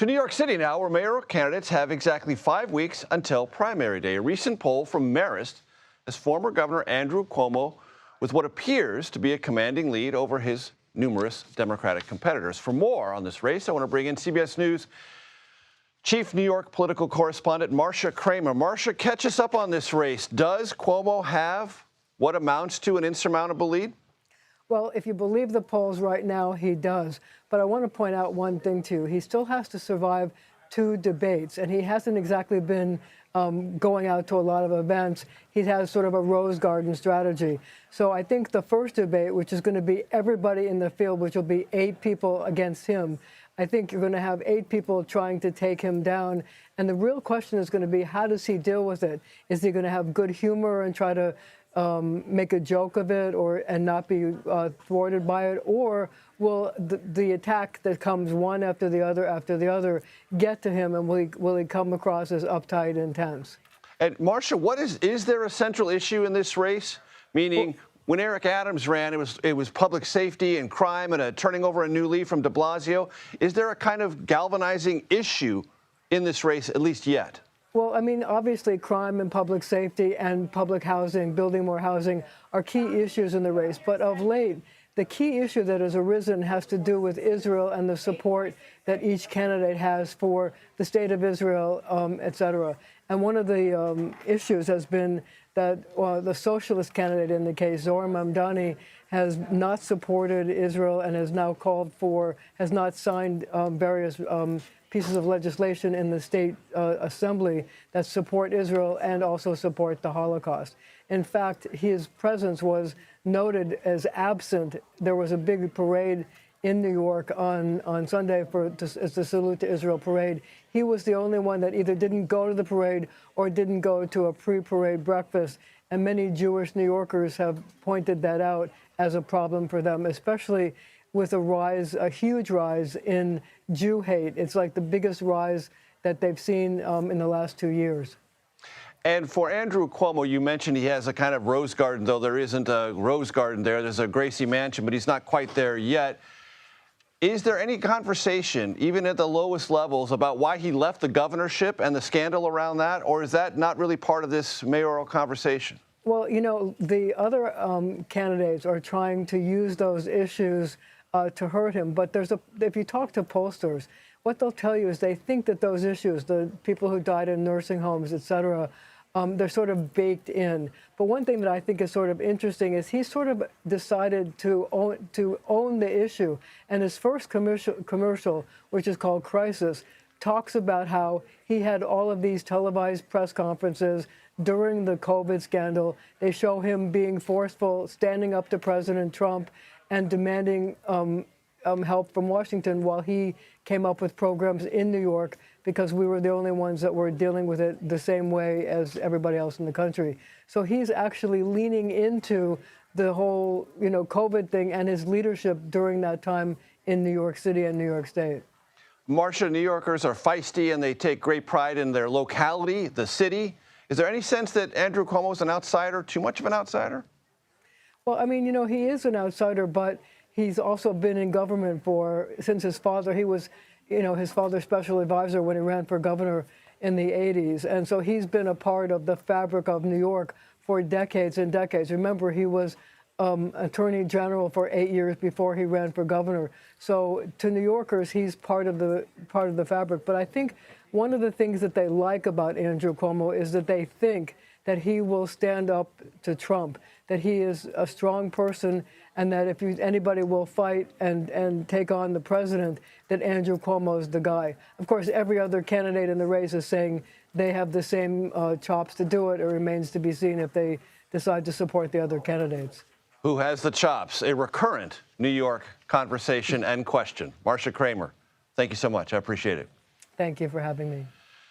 To New York City now, where mayoral candidates have exactly 5 weeks until primary day. A recent poll from Marist has former Governor Andrew Cuomo with what appears to be a commanding lead over his numerous Democratic competitors. For more on this race, I want to bring in CBS News Chief New York political correspondent Marcia Kramer. Marcia, catch us up on this race. Does Cuomo have what amounts to an insurmountable lead? Well, if you believe the polls right now, he does. But I want to point out one thing, too. He still has to survive 2 debates, and he hasn't exactly been going out to a lot of events. He has sort of a rose garden strategy. So I think the first debate, which is going to be everybody in the field, which will be 8 people against him, I think you're going to have 8 people trying to take him down. And the real question is going to be, how does he deal with it? Is he going to have good humor and try to make a joke of it and not be thwarted by it? Or will the attack that comes one after the other get to him, and will he come across as uptight and tense? And Marcia, is there a central issue in this race? Meaning, when Eric Adams ran, it was public safety and crime and turning over a new leaf from de Blasio. Is there a kind of galvanizing issue in this race, at least yet? Well, I mean, obviously, crime and public safety and public housing, building more housing, are key issues in the race. But of late, the key issue that has arisen has to do with Israel and the support that each candidate has for the state of Israel, et cetera. And one of the issues has been that the socialist candidate in the case, Zohar Mamdani, has not supported Israel and has now has not signed various pieces of legislation in the state assembly that support Israel and also support the Holocaust. In fact, his presence was noted as absent. There was a big parade in New York on Sunday as the Salute to Israel parade. He was the only one that either didn't go to the parade or didn't go to a pre-parade breakfast. And many Jewish New Yorkers have pointed that out as a problem for them, especially with a huge rise in Jew hate. It's like the biggest rise that they've seen in the last 2 years. And for Andrew Cuomo, you mentioned he has a kind of rose garden, though there isn't a rose garden there. There's a Gracie mansion, but he's not quite there yet. Is there any conversation, even at the lowest levels, about why he left the governorship and the scandal around that? Or is that not really part of this mayoral conversation? Well, you know, the other candidates are trying to use those issues to hurt him. But if you talk to pollsters, what they'll tell you is they think that those issues, the people who died in nursing homes, et cetera, they're sort of baked in. But one thing that I think is sort of interesting is he sort of decided to own the issue. And his first commercial, which is called Crisis, talks about how he had all of these televised press conferences during the COVID scandal. They show him being forceful, standing up to President Trump and demanding help from Washington while he came up with programs in New York because we were the only ones that were dealing with it the same way as everybody else in the country. So he's actually leaning into the whole, COVID thing and his leadership during that time in New York City and New York State. Marcia, New Yorkers are feisty and they take great pride in their locality, the city. Is there any sense that Andrew Cuomo is an outsider, too much of an outsider? Well, I mean, he is an outsider, but he's also been in government since his father. He was, his father's special advisor when he ran for governor in the 80s. And so he's been a part of the fabric of New York for decades and decades. Remember, he was Attorney General for 8 years before he ran for governor. So to New Yorkers, he's part of the fabric. But I think one of the things that they like about Andrew Cuomo is that they think that he will stand up to Trump, that he is a strong person, and that if anybody will fight and take on the president, that Andrew Cuomo is the guy. Of course, every other candidate in the race is saying they have the same chops to do it. It remains to be seen if they decide to support the other candidates. Who has the chops? A recurrent New York conversation and question. Marcia Kramer, thank you so much. I appreciate it. Thank you for having me.